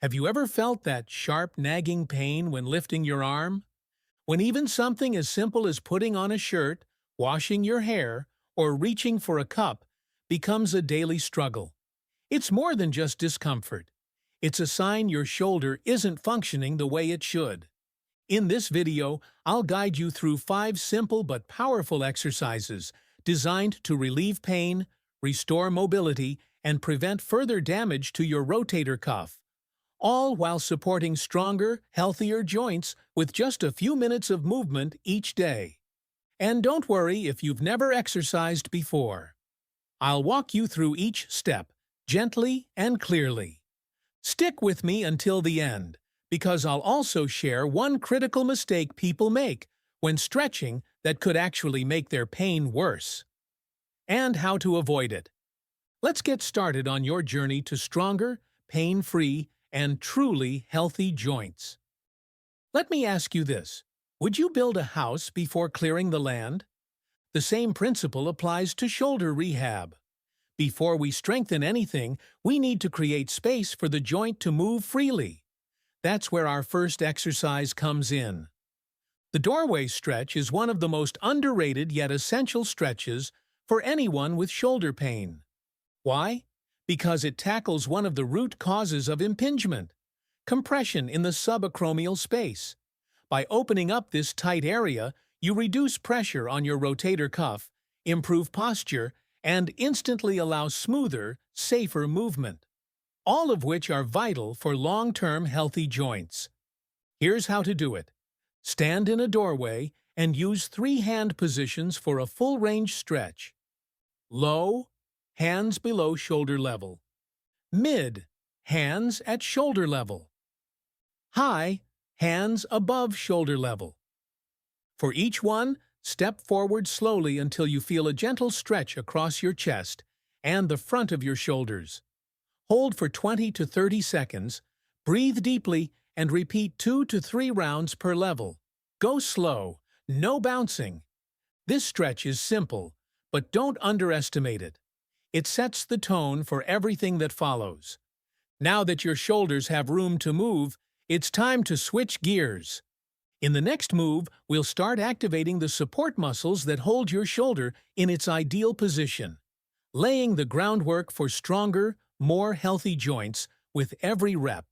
Have you ever felt that sharp, nagging pain when lifting your arm? When even something as simple as putting on a shirt, washing your hair, or reaching for a cup becomes a daily struggle. It's more than just discomfort. It's a sign your shoulder isn't functioning the way it should. In this video, I'll guide you through 5 simple but powerful exercises designed to relieve pain, restore mobility, and prevent further damage to your rotator cuff, all while supporting stronger, healthier joints with just a few minutes of movement each day. And don't worry if you've never exercised before. I'll walk you through each step, gently and clearly. Stick with me until the end, because I'll also share one critical mistake people make when stretching that could actually make their pain worse, and how to avoid it. Let's get started on your journey to stronger, pain-free, and truly healthy joints. Let me ask you this. Would you build a house before clearing the land? The same principle applies to shoulder rehab. Before we strengthen anything, we need to create space for the joint to move freely. That's where our first exercise comes in. The doorway stretch is one of the most underrated yet essential stretches for anyone with shoulder pain. Why? Because it tackles one of the root causes of impingement, compression in the subacromial space. By opening up this tight area, you reduce pressure on your rotator cuff, improve posture, and instantly allow smoother, safer movement, all of which are vital for long-term healthy joints. Here's how to do it. Stand in a doorway and use 3 hand positions for a full-range stretch. Low, hands below shoulder level. Mid, hands at shoulder level. High, hands above shoulder level. For each one, step forward slowly until you feel a gentle stretch across your chest and the front of your shoulders. Hold for 20 to 30 seconds, breathe deeply, and repeat 2 to 3 rounds per level. Go slow, no bouncing. This stretch is simple, but don't underestimate it. It sets the tone for everything that follows. Now that your shoulders have room to move, it's time to switch gears. In the next move, we'll start activating the support muscles that hold your shoulder in its ideal position, laying the groundwork for stronger, more healthy joints with every rep.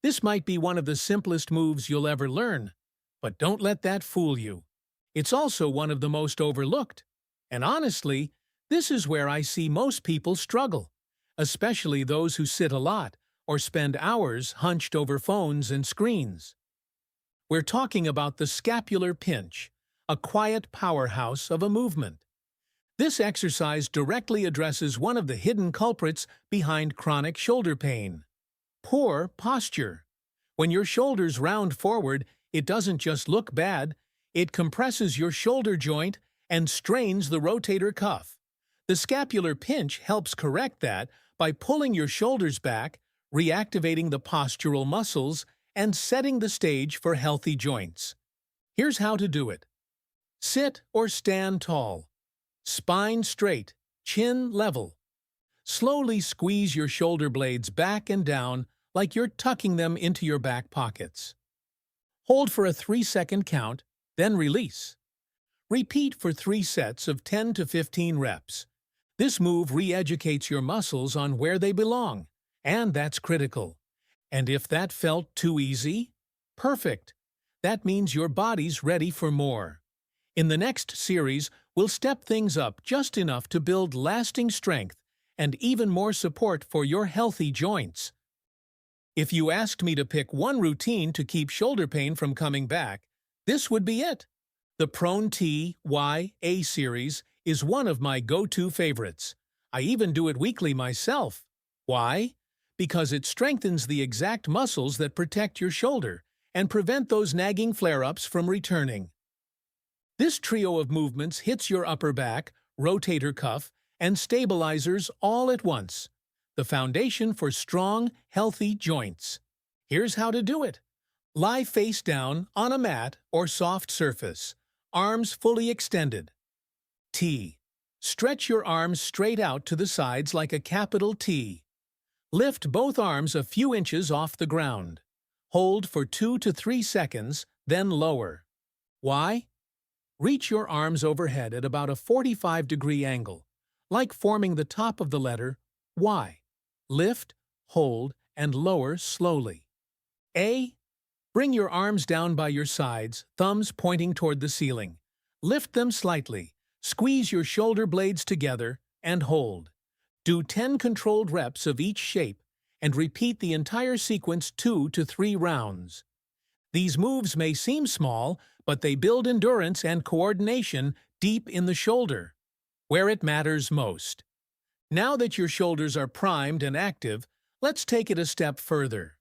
This might be one of the simplest moves you'll ever learn, but don't let that fool you. It's also one of the most overlooked. And honestly, this is where I see most people struggle, especially those who sit a lot or spend hours hunched over phones and screens. We're talking about the scapular pinch, a quiet powerhouse of a movement. This exercise directly addresses one of the hidden culprits behind chronic shoulder pain: poor posture. When your shoulders round forward, it doesn't just look bad, it compresses your shoulder joint and strains the rotator cuff. The scapular pinch helps correct that by pulling your shoulders back, reactivating the postural muscles, and setting the stage for healthy joints. Here's how to do it. Sit or stand tall. Spine straight, chin level. Slowly squeeze your shoulder blades back and down like you're tucking them into your back pockets. Hold for a 3-second count, then release. Repeat for 3 sets of 10 to 15 reps. This move re-educates your muscles on where they belong, and that's critical. And if that felt too easy? Perfect. That means your body's ready for more. In the next series, we'll step things up just enough to build lasting strength and even more support for your healthy joints. If you asked me to pick one routine to keep shoulder pain from coming back, this would be it. The Prone T-Y-A series is one of my go-to favorites. I even do it weekly myself. Why? Because it strengthens the exact muscles that protect your shoulder and prevent those nagging flare-ups from returning. This trio of movements hits your upper back, rotator cuff, and stabilizers all at once, the foundation for strong, healthy joints. Here's how to do it. Lie face down on a mat or soft surface, arms fully extended. T. Stretch your arms straight out to the sides like a capital T. Lift both arms a few inches off the ground. Hold for 2 to 3 seconds, then lower. Why? Reach your arms overhead at about a 45-degree angle, like forming the top of the letter Y. Lift, hold, and lower slowly. A. Bring your arms down by your sides, thumbs pointing toward the ceiling. Lift them slightly. Squeeze your shoulder blades together and hold. Do 10 controlled reps of each shape and repeat the entire sequence 2 to 3 rounds. These moves may seem small, but they build endurance and coordination deep in the shoulder, where it matters most. Now that your shoulders are primed and active, let's take it a step further.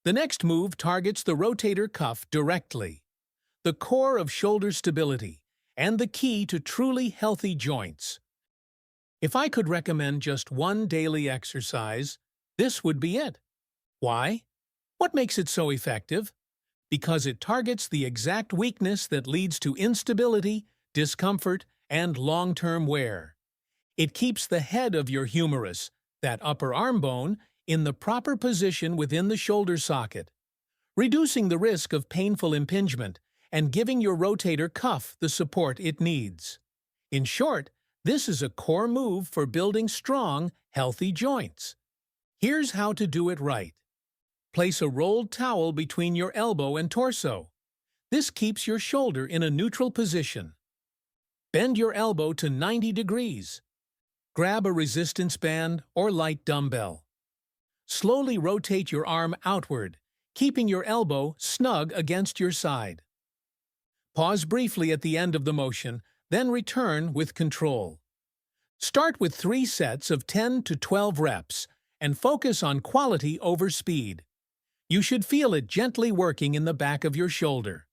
The next move targets the rotator cuff directly, the core of shoulder stability, and the key to truly healthy joints. If I could recommend just one daily exercise, this would be it. Why? What makes it so effective? Because it targets the exact weakness that leads to instability, discomfort, and long-term wear. It keeps the head of your humerus, that upper arm bone, in the proper position within the shoulder socket, reducing the risk of painful impingement and giving your rotator cuff the support it needs. In short, this is a core move for building strong, healthy joints. Here's how to do it right. Place a rolled towel between your elbow and torso. This keeps your shoulder in a neutral position. Bend your elbow to 90 degrees. Grab a resistance band or light dumbbell. Slowly rotate your arm outward, keeping your elbow snug against your side. Pause briefly at the end of the motion, then return with control. Start with 3 sets of 10 to 12 reps and focus on quality over speed. You should feel it gently working in the back of your shoulder,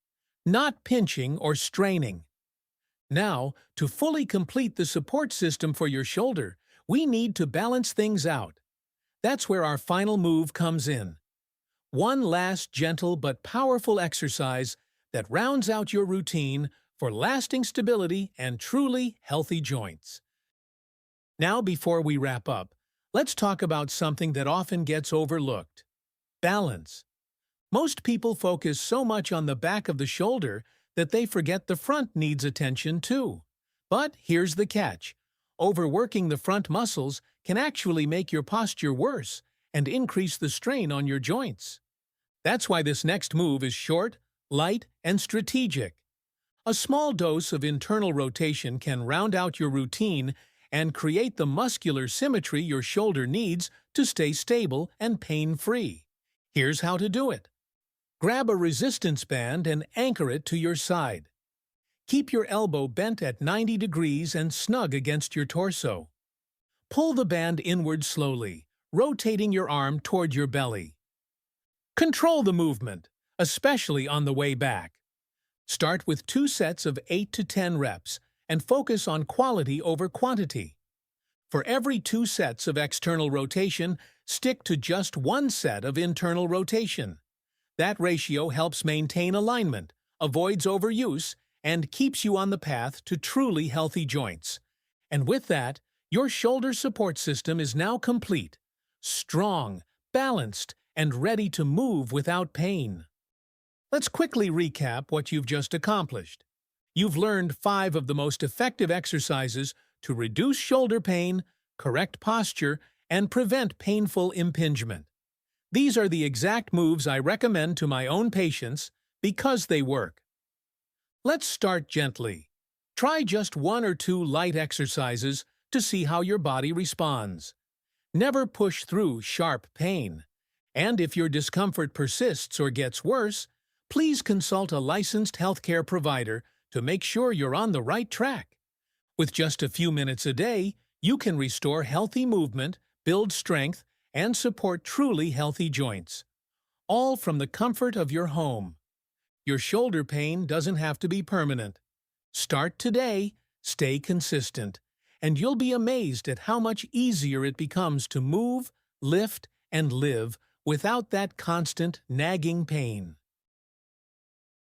not pinching or straining. Now, to fully complete the support system for your shoulder, we need to balance things out. That's where our final move comes in. One last gentle but powerful exercise that rounds out your routine for lasting stability and truly healthy joints. Now, before we wrap up, let's talk about something that often gets overlooked: balance. Most people focus so much on the back of the shoulder that they forget the front needs attention too. But here's the catch. Overworking the front muscles can actually make your posture worse and increase the strain on your joints. That's why this next move is short, light, and strategic. A small dose of internal rotation can round out your routine and create the muscular symmetry your shoulder needs to stay stable and pain-free. Here's how to do it. Grab a resistance band and anchor it to your side. Keep your elbow bent at 90 degrees and snug against your torso. Pull the band inward slowly, rotating your arm toward your belly. Control the movement, especially on the way back. Start with 2 sets of 8 to 10 reps and focus on quality over quantity. For every 2 sets of external rotation, stick to just 1 set of internal rotation. That ratio helps maintain alignment, avoids overuse, and keeps you on the path to truly healthy joints. And with that, your shoulder support system is now complete, strong, balanced, and ready to move without pain. Let's quickly recap what you've just accomplished. You've learned 5 of the most effective exercises to reduce shoulder pain, correct posture, and prevent painful impingement. These are the exact moves I recommend to my own patients because they work. Let's start gently. Try just 1 or 2 light exercises to see how your body responds. Never push through sharp pain. And if your discomfort persists or gets worse, please consult a licensed healthcare provider to make sure you're on the right track. With just a few minutes a day, you can restore healthy movement, build strength, and support truly healthy joints. All from the comfort of your home. Your shoulder pain doesn't have to be permanent. Start today, stay consistent, and you'll be amazed at how much easier it becomes to move, lift, and live without that constant nagging pain.